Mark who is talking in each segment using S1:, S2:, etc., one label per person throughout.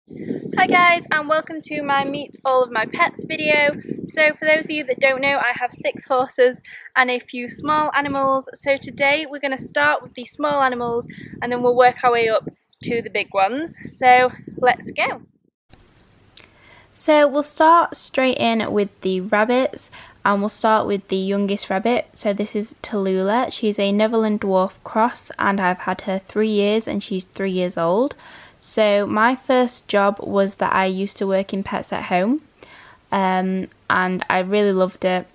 S1: Hi guys, and welcome to my Meet All of My Pets video. So for those of you that don't know, I have 6 horses and a few small animals. So today we're going to start with the small animals and then we'll work our way up to the big ones. So let's go. So we'll start straight in with the rabbits, and we'll start with the youngest rabbit. So this is Tallulah. She's a Netherland Dwarf cross and I've had her 3 years and she's 3 years old. So my first job was that I used to work in Pets at Home, and I really loved it,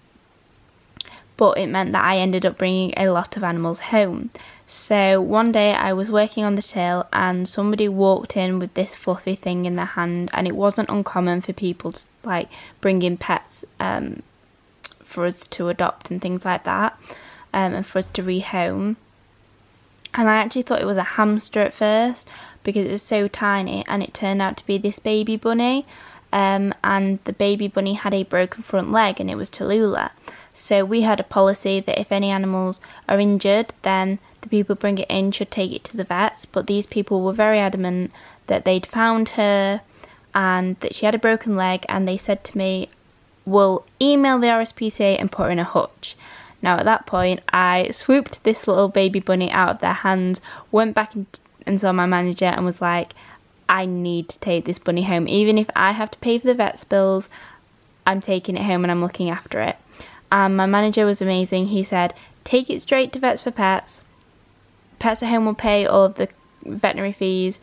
S1: but it meant that I ended up bringing a lot of animals home. So one day I was working on the till and somebody walked in with this fluffy thing in their hand, and it wasn't uncommon for people to bring in pets for us to adopt and things like that, and for us to rehome. And I actually thought it was a hamster at first because it was so tiny, and it turned out to be this baby bunny, and the baby bunny had a broken front leg and it was Tallulah. So we had a policy that if any animals are injured, then the people bring it in should take it to the vets, but these people were very adamant that they'd found her and that she had a broken leg, and they said to me, we'll email the RSPCA and put her in a hutch. Now at that point I swooped this little baby bunny out of their hands, went back and saw my manager and was like, I need to take this bunny home. Even if I have to pay for the vet's bills, I'm taking it home and I'm looking after it. And my manager was amazing. He said, take it straight to Vets for Pets. Pets at Home will pay all of the veterinary fees.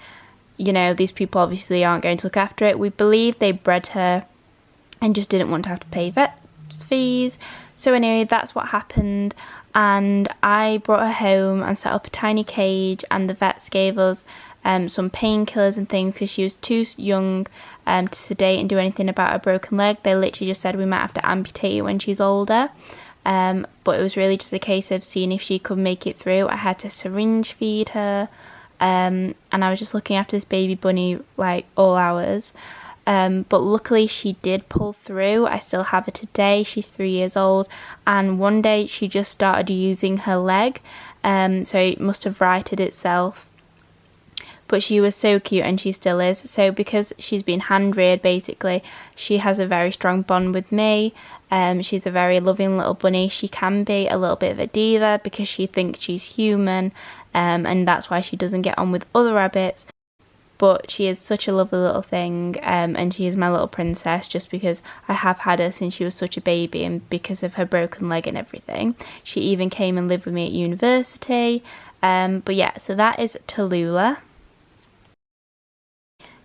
S1: You know, these people obviously aren't going to look after it. We believe they bred her and just didn't want to have to pay vet's fees. So anyway, that's what happened, and I brought her home and set up a tiny cage, and the vets gave us some painkillers and things because she was too young to sedate and do anything about her broken leg. They literally just said we might have to amputate it when she's older, but it was really just a case of seeing if she could make it through. I had to syringe feed her, and I was just looking after this baby bunny like all hours. But luckily she did pull through. I still have her today. She's 3 years old, and one day she just started using her leg, so it must have righted itself. But she was so cute, and she still is. So because she's been hand reared, basically, she has a very strong bond with me. She's a very loving little bunny. She can be a little bit of a diva because she thinks she's human, and that's why she doesn't get on with other rabbits. But she is such a lovely little thing, and she is my little princess just because I have had her since she was such a baby, and because of her broken leg and everything. She even came and lived with me at university. But yeah, so that is Tallulah.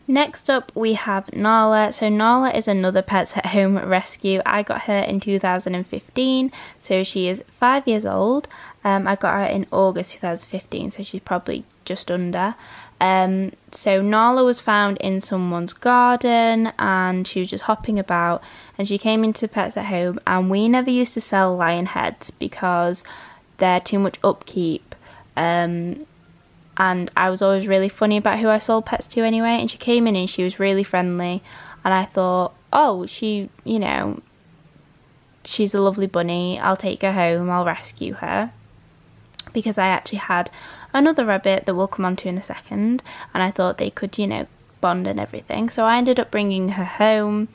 S1: Next up we have Nala. So Nala is another Pets at Home rescue. I got her in 2015, so she is 5 years old. I got her in August 2015, so she's probably just under. So Nala was found in someone's garden and she was just hopping about, and she came into Pets at Home, and we never used to sell lion heads because they're too much upkeep, and I was always really funny about who I sold pets to anyway, and she came in and she was really friendly, and I thought, oh, she's a lovely bunny, I'll take her home, I'll rescue her. Because I actually had another rabbit that we'll come on to in a second, and I thought they could, bond and everything. So I ended up bringing her home.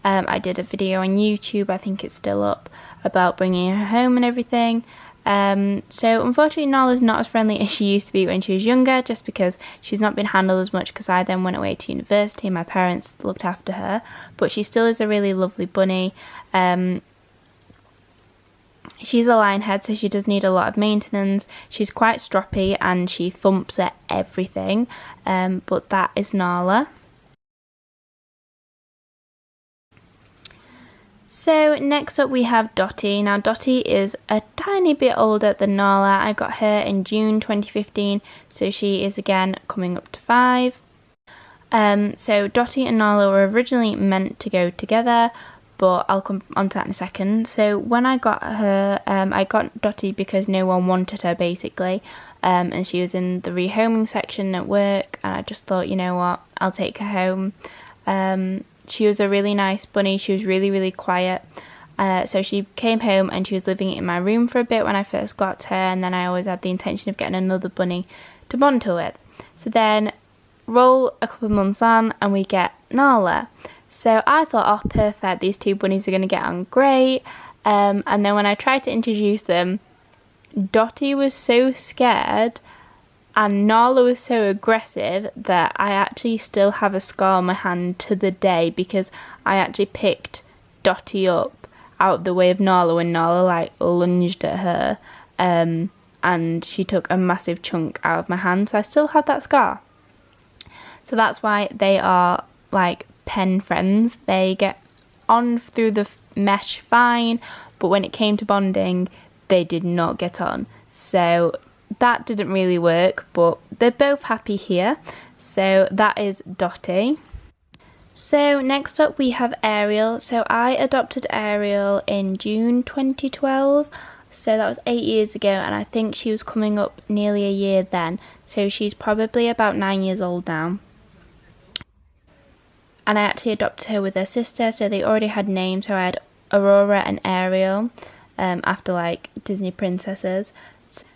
S1: I did a video on YouTube, I think it's still up, about bringing her home and everything. So unfortunately Nala's not as friendly as she used to be when she was younger, just because she's not been handled as much because I then went away to university and my parents looked after her. But she still is a really lovely bunny. She's a lion head, so she does need a lot of maintenance. She's quite stroppy and she thumps at everything, but that is Nala. So next up we have Dotty. Now Dotty is a tiny bit older than Nala. I got her in June 2015, so she is again coming up to 5. So Dotty and Nala were originally meant to go together, but I'll come on to that in a second. So when I got her, I got Dotty because no one wanted her basically, and she was in the rehoming section at work, and I just thought, you know what, I'll take her home. She was a really nice bunny. She was really, really quiet. So she came home and she was living in my room for a bit when I first got her, and then I always had the intention of getting another bunny to bond her with. So then roll a couple of months on and we get Nala. So I thought, oh perfect, these two bunnies are going to get on great. And then when I tried to introduce them, Dotty was so scared and Nala was so aggressive that I actually still have a scar on my hand to the day, because I actually picked Dotty up out of the way of Nala when Nala like lunged at her, and she took a massive chunk out of my hand, so I still have that scar. So that's why they are like pen friends. They get on through the mesh fine, but when it came to bonding, they did not get on. So that didn't really work, but they're both happy here. So that is Dotty. So next up we have Ariel. So I adopted Ariel in June 2012. So that was 8 years ago, and I think she was coming up nearly a year then. So she's probably about 9 years old now. And I actually adopted her with her sister, so they already had names. So I had Aurora and Ariel, after like Disney princesses.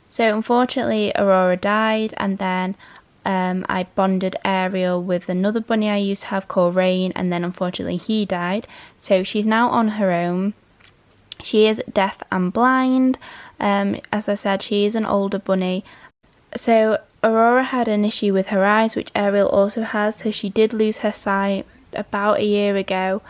S1: So unfortunately Aurora died, and then I bonded Ariel with another bunny I used to have called Rain, and then unfortunately he died. So she's now on her own. She is deaf and blind. As I said, she is an older bunny. So Aurora had an issue with her eyes, which Ariel also has, so she did lose her sight about a year ago.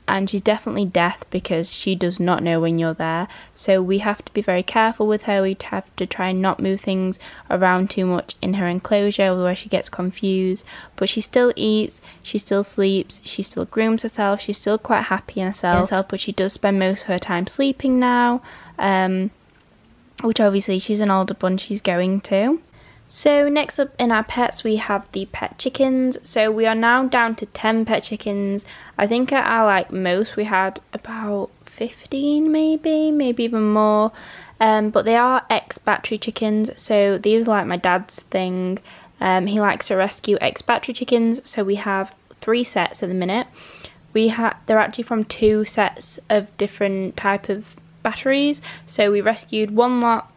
S1: And she's definitely deaf because she does not know when you're there. So we have to be very careful with her. We have to try and not move things around too much in her enclosure, otherwise she gets confused. But she still eats, she still sleeps, she still grooms herself, she's still quite happy in herself, but she does spend most of her time sleeping now, which obviously she's an older bunny, she's going to. So next up in our pets we have the pet chickens. So we are now down to 10 pet chickens. I think at our like most we had about 15 maybe even more. But they are ex-battery chickens, so these are like my dad's thing. He likes to rescue ex-battery chickens, so we have 3 sets at the minute. They're actually from 2 sets of different type of batteries. So we rescued one lot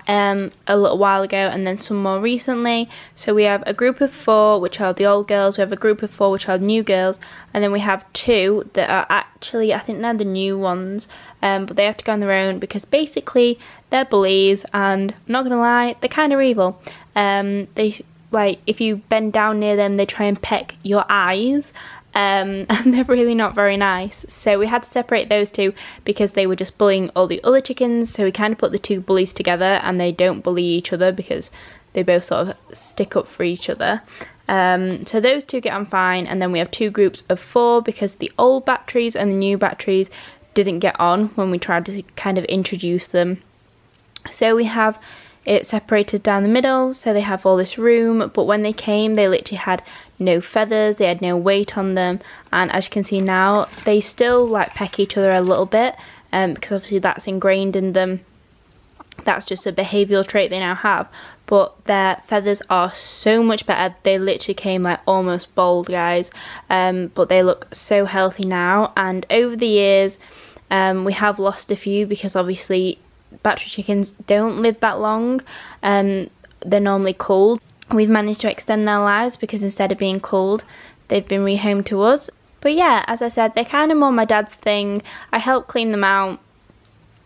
S1: a little while ago, and then some more recently. So we have a group of 4 which are the old girls, we have a group of 4 which are the new girls, and then we have 2 that are actually, I think they're the new ones, but they have to go on their own because basically they're bullies, and I'm not gonna lie, they're kind of evil. They, like, if you bend down near them, they try and peck your eyes. And they're really not very nice, so we had to separate those 2 because they were just bullying all the other chickens. So we kind of put the 2 bullies together, and they don't bully each other because they both sort of stick up for each other. So those 2 get on fine, and then we have 2 groups of 4 because the old batteries and the new batteries didn't get on when we tried to kind of introduce them. So we have it separated down the middle, so they have all this room, but when they came they literally had no feathers, they had no weight on them, and as you can see now they still like peck each other a little bit, because obviously that's ingrained in them. That's just a behavioural trait they now have, but their feathers are so much better. They literally came like almost bald, guys, but they look so healthy now. And over the years we have lost a few because obviously battery chickens don't live that long. They're normally culled. We've managed to extend their lives because instead of being culled, they've been rehomed to us. But yeah, as I said, they're kind of more my dad's thing. I help clean them out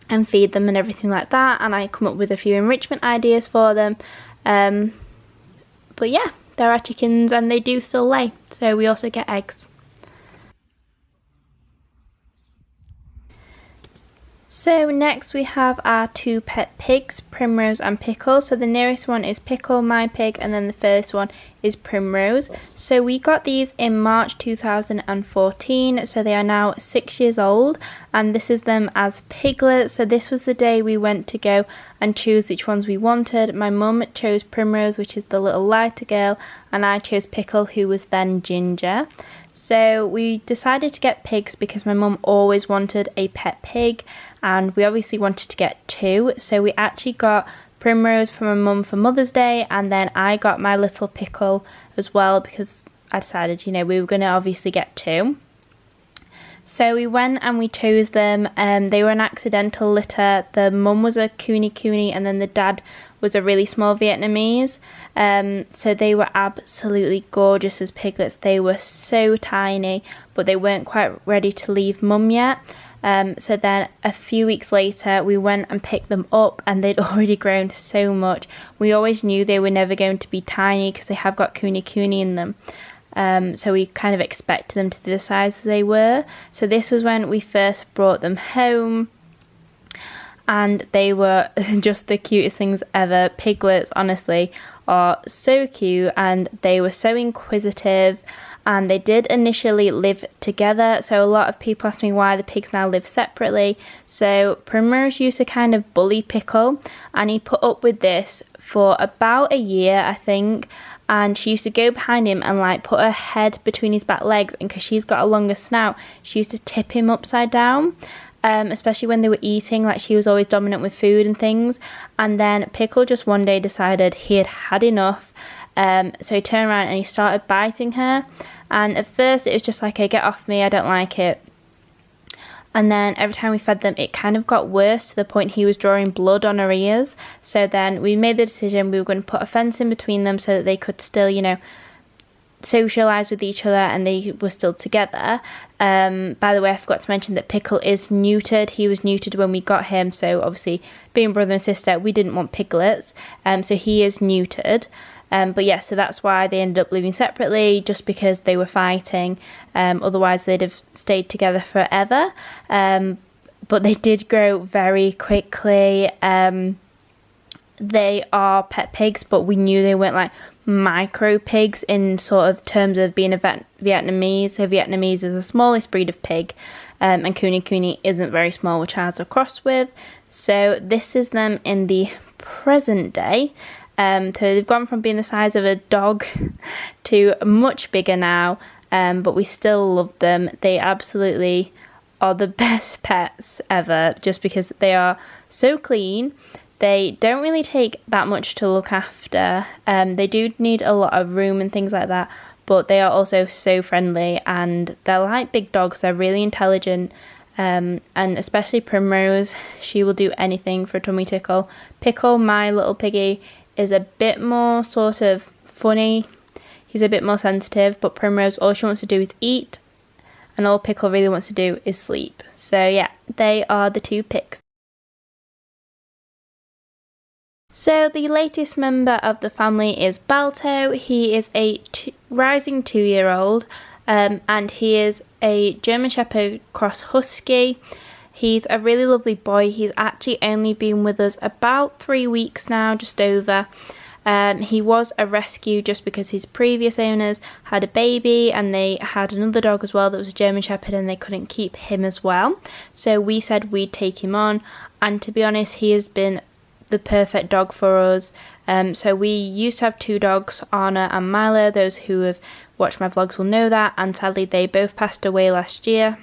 S1: and feed them and everything like that, and I come up with a few enrichment ideas for them. But yeah, they're our chickens and they do still lay, so we also get eggs. So next we have our 2 pet pigs, Primrose and Pickle. So the nearest one is Pickle, my pig, and then the first one is Primrose. So we got these in March 2014, so they are now 6 years old, and this is them as piglets. So this was the day we went to go and choose which ones we wanted. My mum chose Primrose, which is the little lighter girl, and I chose Pickle, who was then ginger. So we decided to get pigs because my mum always wanted a pet pig, and we obviously wanted to get 2. So we actually got Primrose for my mum for Mother's Day, and then I got my little Pickle as well because I decided, you know, we were going to obviously get 2. So we went and we chose them. They were an accidental litter. The mum was a Kuni and then the dad was a really small Vietnamese. So they were absolutely gorgeous as piglets. They were so tiny, but they weren't quite ready to leave mum yet. So then a few weeks later we went and picked them up and they'd already grown so much. We always knew they were never going to be tiny because they have got Kuni in them. So we kind of expected them to be the size they were. So this was when we first brought them home and they were just the cutest things ever. Piglets, honestly, are so cute and they were so inquisitive, and they did initially live together. So a lot of people ask me why the pigs now live separately. So Primrose used to kind of bully Pickle, and he put up with this for about a year, I think. And she used to go behind him and like put her head between his back legs, and because she's got a longer snout, she used to tip him upside down, especially when they were eating. Like, she was always dominant with food and things. And then Pickle just one day decided he had had enough. So he turned around and he started biting her. And at first it was just like, hey, get off me, I don't like it. And then every time we fed them, it kind of got worse to the point he was drawing blood on her ears. So then we made the decision we were going to put a fence in between them so that they could still, you know, socialise with each other and they were still together. By the way, I forgot to mention that Pickle is neutered. He was neutered when we got him. So obviously, being brother and sister, we didn't want piglets. So he is neutered. But yeah, so that's why they ended up living separately, just because they were fighting. Otherwise they'd have stayed together forever. But they did grow very quickly. They are pet pigs, but we knew they weren't like micro pigs in sort of terms of being a Vietnamese. So Vietnamese is the smallest breed of pig, and Kuni isn't very small, which ours are crossed with. So this is them in the present day. So they've gone from being the size of a dog to much bigger now, but we still love them. They absolutely are the best pets ever, just because they are so clean. They don't really take that much to look after. They do need a lot of room and things like that, but they are also so friendly, and they're like big dogs. They're really intelligent. And especially Primrose, she will do anything for a tummy tickle. Pickle, my little piggy, is a bit more sort of funny. He's a bit more sensitive, but Primrose, all she wants to do is eat, and all Pickle really wants to do is sleep. So yeah, they are the two pigs. So the latest member of the family is Balto. He is a rising 2-year-old, and he is a German Shepherd cross Husky. He's a really lovely boy. He's actually only been with us about 3 weeks now, just over. He was a rescue just because his previous owners had a baby and they had another dog as well that was a German Shepherd, and they couldn't keep him as well. So we said we'd take him on, and to be honest, he has been the perfect dog for us. So we used to have 2 dogs, Anna and Milo. Those who have watched my vlogs will know that, and sadly they both passed away last year.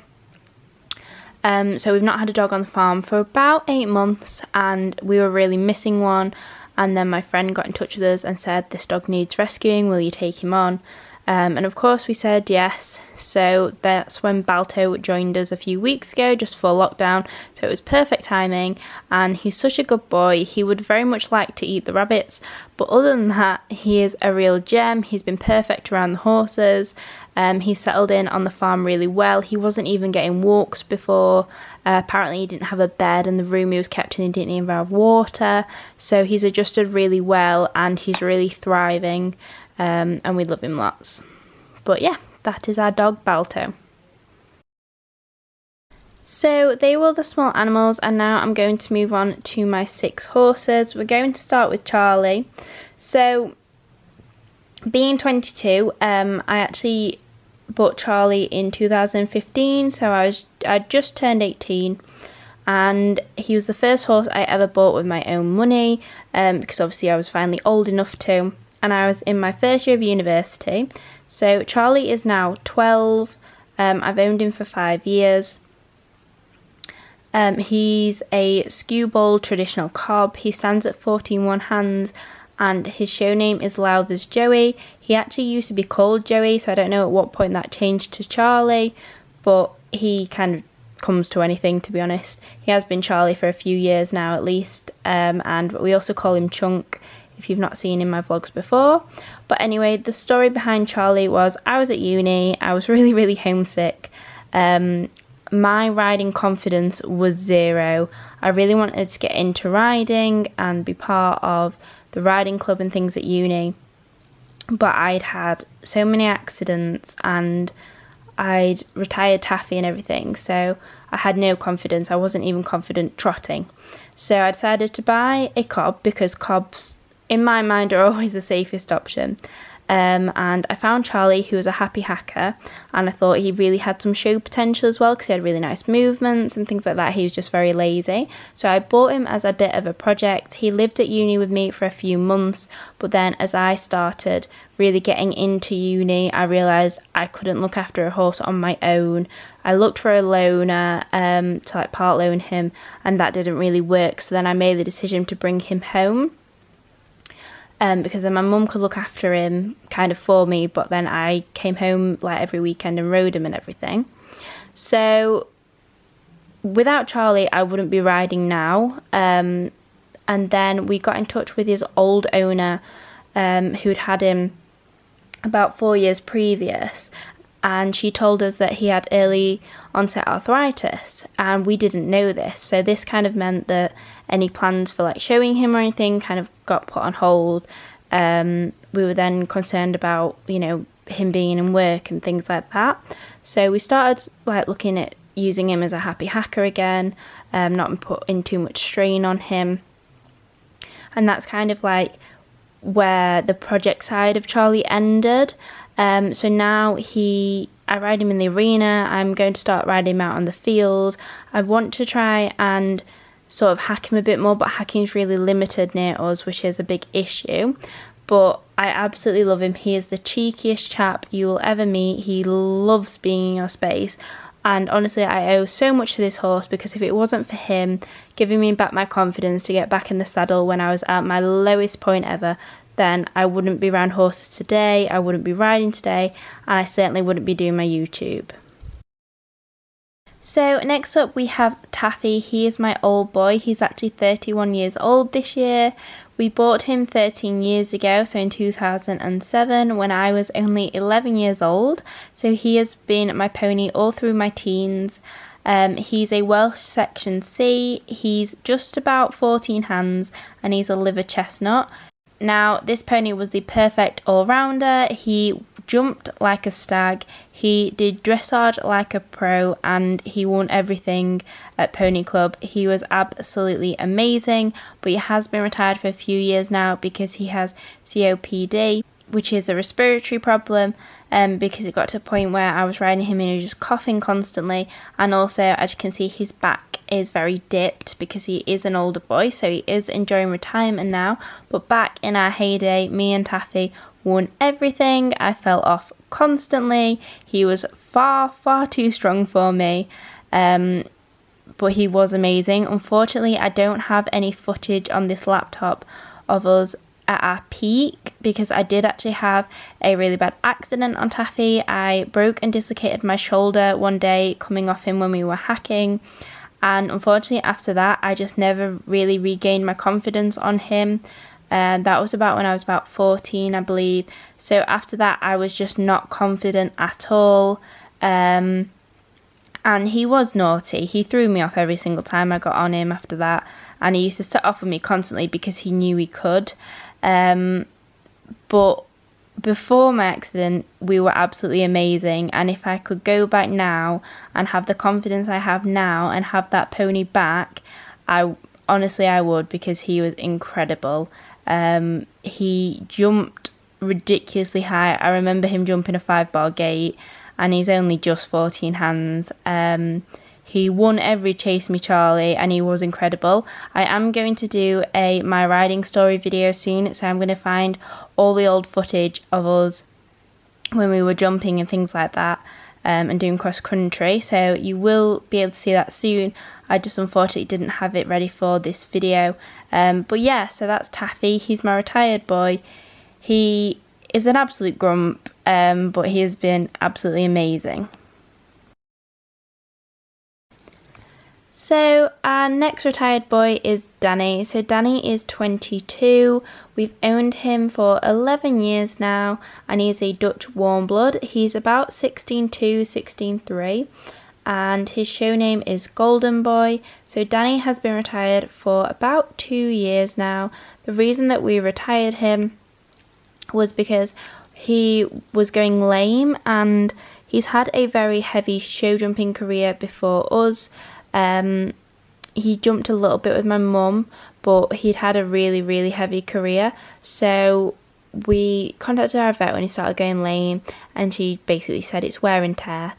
S1: So we've not had a dog on the farm for about 8 months, and we were really missing one. And then my friend got in touch with us and said, this dog needs rescuing, will you take him on? And of course we said yes. So that's when Balto joined us a few weeks ago, just for lockdown. So it was perfect timing, and he's such a good boy. He would very much like to eat the rabbits, but other than that, he is a real gem. He's been perfect around the horses. He settled in on the farm really well. He wasn't even getting walks before. Apparently he didn't have a bed, and the room he was kept in, he didn't even have water. So he's adjusted really well, and he's really thriving, and we love him lots. But yeah, that is our dog Balto. So they were the small animals, and now I'm going to move on to my 6 horses. We're going to start with Charlie. So being 22, I actually bought Charlie in 2015, so I just turned 18, and he was the first horse I ever bought with my own money, because obviously I was finally old enough to, and I was in my first year of university. So Charlie is now 12. I've owned him for 5 years. He's a skewbald traditional cob. He stands at 14 hands, and his show name is Lowther's Joey. He actually used to be called Joey, so I don't know at what point that changed to Charlie, but he kind of comes to anything, to be honest. He has been Charlie for a few years now at least, and we also call him Chunk if you've not seen in my vlogs before. But anyway, the story behind Charlie was I was at uni, I was really homesick. My riding confidence was zero. I really wanted to get into riding and be part of the riding club and things at uni, but I'd had so many accidents and I'd retired Taffy and everything, so I had no confidence. I wasn't even confident trotting. So I decided to buy a cob because cobs, in my mind, are always the safest option. And I found Charlie, who was a happy hacker, and I thought he really had some show potential as well because he had really nice movements and things like that. He was just very lazy. So I bought him as a bit of a project. He lived at uni with me for a few months, but then as I started really getting into uni, I realised I couldn't look after a horse on my own. I looked for a loaner to like part loan him, and that didn't really work. So then I made the decision to bring him home. Because then my mum could look after him kind of for me, but then I came home like every weekend and rode him and everything. So without Charlie, I wouldn't be riding now. And then we got in touch with his old owner, who'd had him about 4 years previous, and she told us that he had early onset arthritis, and we didn't know this. So this kind of meant that any plans for like showing him or anything kind of got put on hold. We were then concerned about, you know, him being in work and things like that. So we started like looking at using him as a happy hacker again, not putting too much strain on him. And that's kind of like where the project side of Charlie ended. So now I ride him in the arena. I'm going to start riding him out on the field. I want to try and sort of hack him a bit more, but hacking's really limited near us, which is a big issue. But I absolutely love him. He is the cheekiest chap you will ever meet. He loves being in your space. And honestly, I owe so much to this horse, because if it wasn't for him giving me back my confidence to get back in the saddle when I was at my lowest point ever, then I wouldn't be around horses today, I wouldn't be riding today, and I certainly wouldn't be doing my YouTube. So next up we have Taffy. He is my old boy. He's actually 31 years old this year. We bought him 13 years ago, so in 2007, when I was only 11 years old. So he has been my pony all through my teens. He's a Welsh Section C. He's just about 14 hands, and he's a liver chestnut. Now, this pony was the perfect all-rounder. He jumped like a stag, he did dressage like a pro, and he won everything at Pony Club. He was absolutely amazing, but he has been retired for a few years now because he has COPD, which is a respiratory problem, because it got to a point where I was riding him and he was just coughing constantly, and also, as you can see, his back is very dipped because he is an older boy, so he is enjoying retirement now. But back in our heyday, me and Taffy won everything. I fell off constantly. He was far too strong for me, but he was amazing. Unfortunately, I don't have any footage on this laptop of us at our peak, because I did actually have a really bad accident on Taffy. I broke and dislocated my shoulder one day coming off him when we were hacking, and unfortunately after that I just never really regained my confidence on him. That was about when I was about 14, I believe. So after that I was just not confident at all, and he was naughty. He threw me off every single time I got on him after that, and he used to set off with me constantly because he knew he could. But before my accident we were absolutely amazing, and if I could go back now and have the confidence I have now and have that pony back, I would, because he was incredible. He jumped ridiculously high. I remember him jumping a 5-bar gate, and he's only just 14 hands. He won every Chase Me Charlie, and he was incredible. I am going to do a my riding story video soon, so I'm going to find all the old footage of us when we were jumping and things like that, and doing cross country, so you will be able to see that soon. I just unfortunately didn't have it ready for this video, but yeah, so that's Taffy. He's my retired boy. He is an absolute grump, but he has been absolutely amazing. So our next retired boy is Danny. So Danny is 22. We've owned him for 11 years now, and he's a Dutch warm blood. He's about 16.2, 16.3, and his show name is Golden Boy. So Danny has been retired for about 2 years now. The reason that we retired him was because he was going lame, and he's had a very heavy show jumping career before us. He jumped a little bit with my mum, but he'd had a really heavy career. So we contacted our vet when he started going lame, and she basically said it's wear and tear.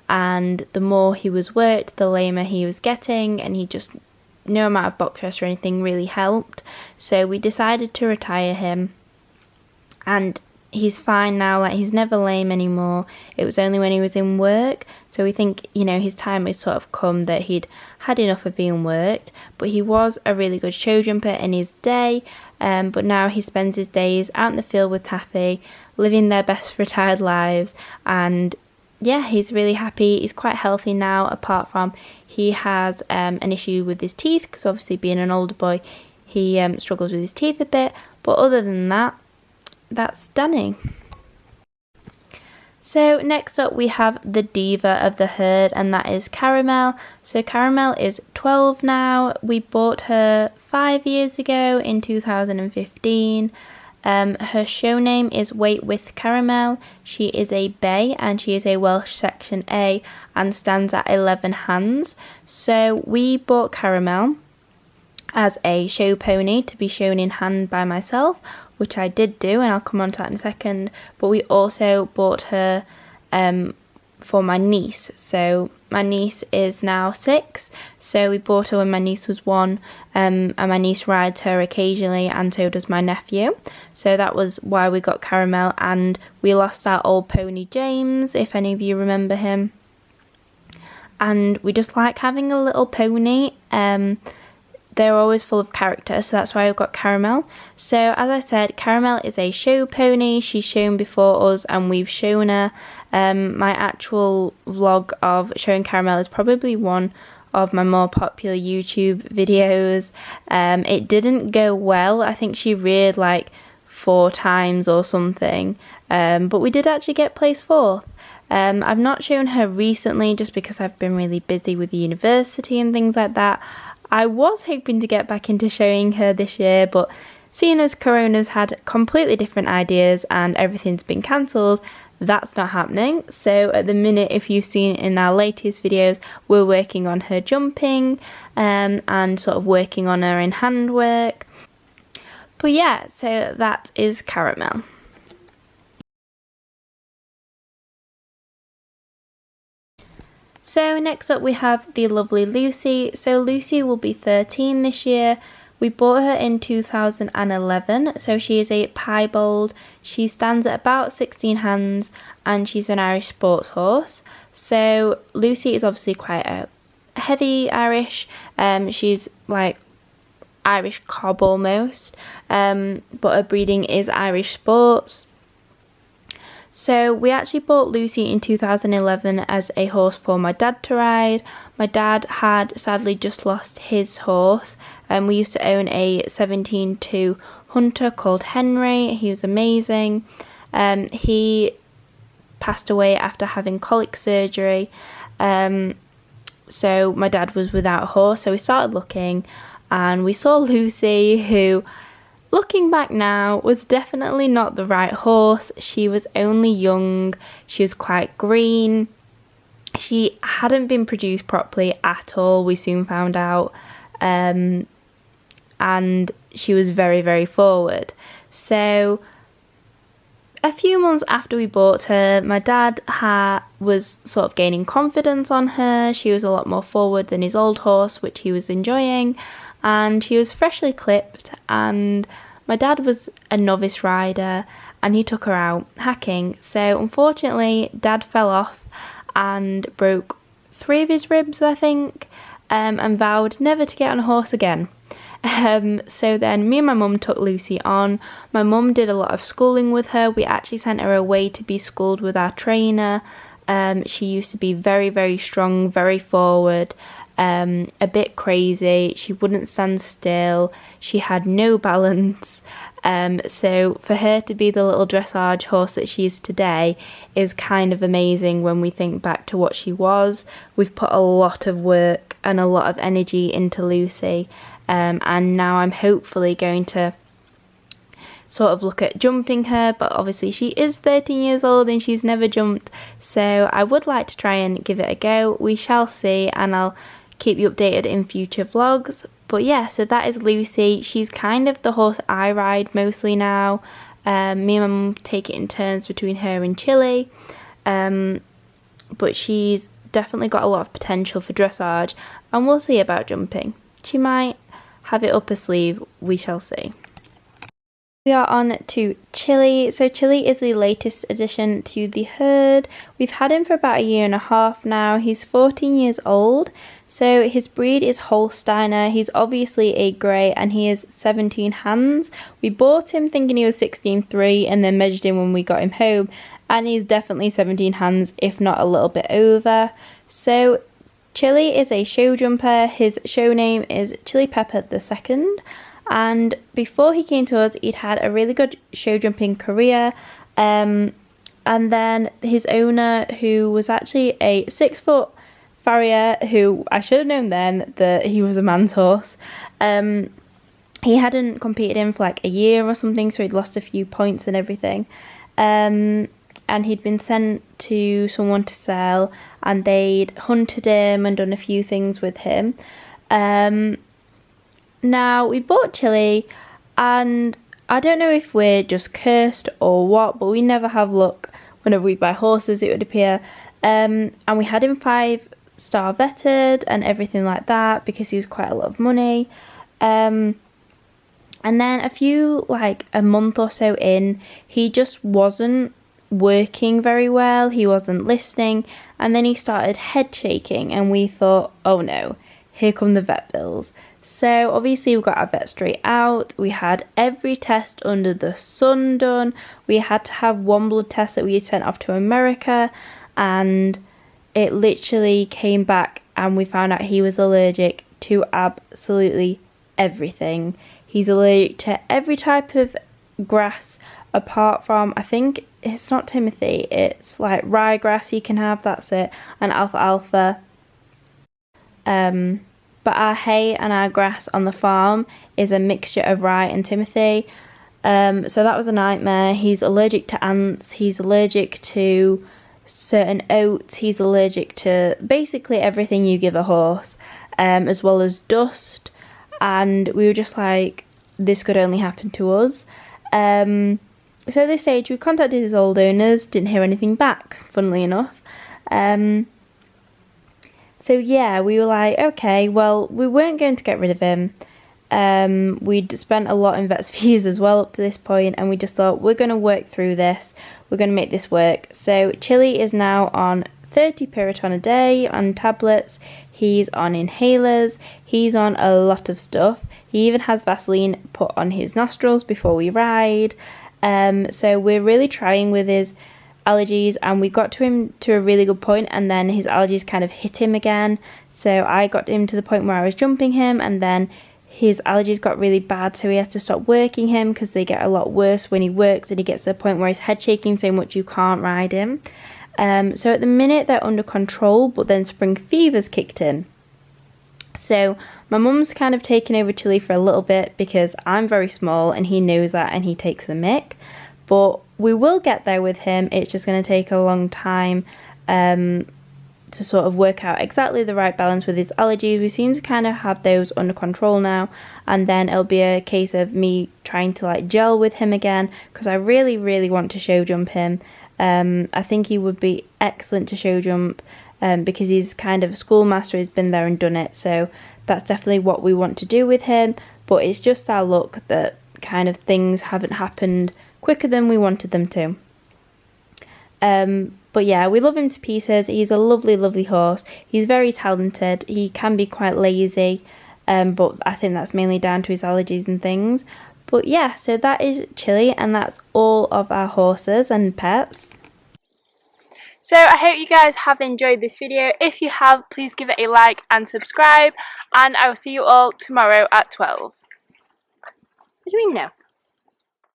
S1: And the more he was worked, the lamer he was getting, and he just, no amount of box rest or anything really helped. So we decided to retire him, and he's fine now. Like, he's never lame anymore. It was only when he was in work, so we think, you know, his time had sort of come, that he'd had enough of being worked. But he was a really good show jumper in his day, but now he spends his days out in the field with Taffy, living their best retired lives. And yeah, he's really happy. He's quite healthy now, apart from he has an issue with his teeth, because obviously being an older boy, he struggles with his teeth a bit. But other than that, that's Danny. So next up we have the diva of the herd, and that is Caramel. So Caramel is 12 now. We bought her 5 years ago in 2015. Her show name is Wait with Caramel. She is a bay, and she is a Welsh Section A and stands at 11 hands. So we bought Caramel as a show pony to be shown in hand by myself, which I did do, and I'll come on to that in a second. But we also bought her for my niece. So my niece is now 6, so we bought her when my niece was 1, and my niece rides her occasionally, and so does my nephew. So that was why we got Caramel. And we lost our old pony James, if any of you remember him, and we just like having a little pony. They're always full of character, so that's why I've got Caramel. So as I said, Caramel is a show pony. She's shown before us, and we've shown her. My actual vlog of showing Caramel is probably one of my more popular YouTube videos. It didn't go well. I think she reared like 4 times or something, but we did actually get place 4th. I've not shown her recently just because I've been really busy with the university and things like that. I was hoping to get back into showing her this year, but seeing as Corona's had completely different ideas and everything's been cancelled, that's not happening. So at the minute, if you've seen in our latest videos, we're working on her jumping and sort of working on her in handwork. But yeah, so that is Caramel. So next up we have the lovely Lucy. So Lucy will be 13 this year. We bought her in 2011, so she is a piebald. She stands at about 16 hands, and she's an Irish sports horse. So Lucy is obviously quite a heavy Irish. She's like Irish cob almost, but her breeding is Irish sports. So we actually bought Lucy in 2011 as a horse for my dad to ride. My dad had sadly just lost his horse, and we used to own a 17.2 hunter called Henry. He was amazing. He passed away after having colic surgery, so my dad was without a horse. So we started looking, and we saw Lucy, who, looking back now, was definitely not the right horse. She was only young, she was quite green, she hadn't been produced properly at all, we soon found out, and she was very forward. So a few months after we bought her, my dad was sort of gaining confidence on her. She was a lot more forward than his old horse, which he was enjoying, and she was freshly clipped, and my dad was a novice rider, and he took her out hacking. So unfortunately, Dad fell off and broke 3 of his ribs, I think, and vowed never to get on a horse again. So then me and my mum took Lucy on. My mum did a lot of schooling with her. We actually sent her away to be schooled with our trainer. She used to be very strong, very forward. a bit crazy. She wouldn't stand still. She had no balance. So for her to be the little dressage horse that she is today is kind of amazing when we think back to what she was. We've put a lot of work and a lot of energy into Lucy, and now I'm hopefully going to sort of look at jumping her, but obviously she is 13 years old and she's never jumped, so I would like to try and give it a go. We shall see, and I'll keep you updated in future vlogs. But yeah, so that is Lucy. She's kind of the horse I ride mostly now. Me and my mum take it in turns between her and Chile, but she's definitely got a lot of potential for dressage, and we'll see about jumping. She might have it up her sleeve, we shall see. We are on to Chile. So Chile is the latest addition to the herd. We've had him for about 1.5 years now. He's 14 years old. So his breed is Holsteiner. He's obviously a grey and he is 17 hands. We bought him thinking he was 16.3 and then measured him when we got him home, and he's definitely 17 hands, if not a little bit over. So Chile is a show jumper. His show name is Chili Pepper II. And before he came to us, he'd had a really good show jumping career. And then his owner, who was actually a 6-foot farrier, who I should have known then that he was a man's horse. He hadn't competed in for like a year or something, so he'd lost a few points and everything. And he'd been sent to someone to sell, and they'd hunted him and done a few things with him. Now, we bought Chile, and I don't know if we're just cursed or what, but we never have luck whenever we buy horses, it would appear. And we had him 5-star vetted and everything like that because he was quite a lot of money. And then a month or so in, he just wasn't working very well. He wasn't listening, and then he started head shaking, and we thought, oh no, here come the vet bills. So obviously we got our vet straight out. We had every test under the sun done. We had to have one blood test that we had sent off to America, and it literally came back and we found out he was allergic to absolutely everything. He's allergic to every type of grass apart from, I think it's not Timothy, it's like ryegrass you can have, that's it, and alfalfa. But our hay and our grass on the farm is a mixture of rye and Timothy. So that was a nightmare. He's allergic to ants. He's allergic to certain oats. He's allergic to basically everything you give a horse, as well as dust. And we were just like, this could only happen to us. So at this stage, we contacted his old owners, didn't hear anything back, funnily enough. So yeah, we were like, okay, well, we weren't going to get rid of him. We'd spent a lot in vet's fees as well up to this point, and we just thought, we're going to work through this. We're going to make this work. So Chile is now on 30 Piriton a day on tablets. He's on inhalers. He's on a lot of stuff. He even has Vaseline put on his nostrils before we ride. So we're really trying with his allergies, and we got to him to a really good point, and then his allergies kind of hit him again. So I got him to the point where I was jumping him, and then his allergies got really bad, so we had to stop working him because they get a lot worse when he works, and he gets to a point where he's head shaking so much you can't ride him. So at the minute they're under control, but then spring fever's kicked in. So my mum's kind of taken over Chile for a little bit because I'm very small and he knows that, and he takes the mick. But we will get there with him. It's just going to take a long time to sort of work out exactly the right balance with his allergies. We seem to kind of have those under control now, and then it'll be a case of me trying to like gel with him again, because I really, really want to show jump him. I think he would be excellent to show jump because he's kind of a schoolmaster, he's been there and done it, so that's definitely what we want to do with him. But it's just our luck that kind of things haven't happened quicker than we wanted them to. But yeah, we love him to pieces. He's a lovely, lovely horse. He's very talented. He can be quite lazy, but I think that's mainly down to his allergies and things. But yeah, so that is Chile, and that's all of our horses and pets. So I hope you guys have enjoyed this video. If you have, please give it a like and subscribe, and I will see you all tomorrow at 12. What do you mean no?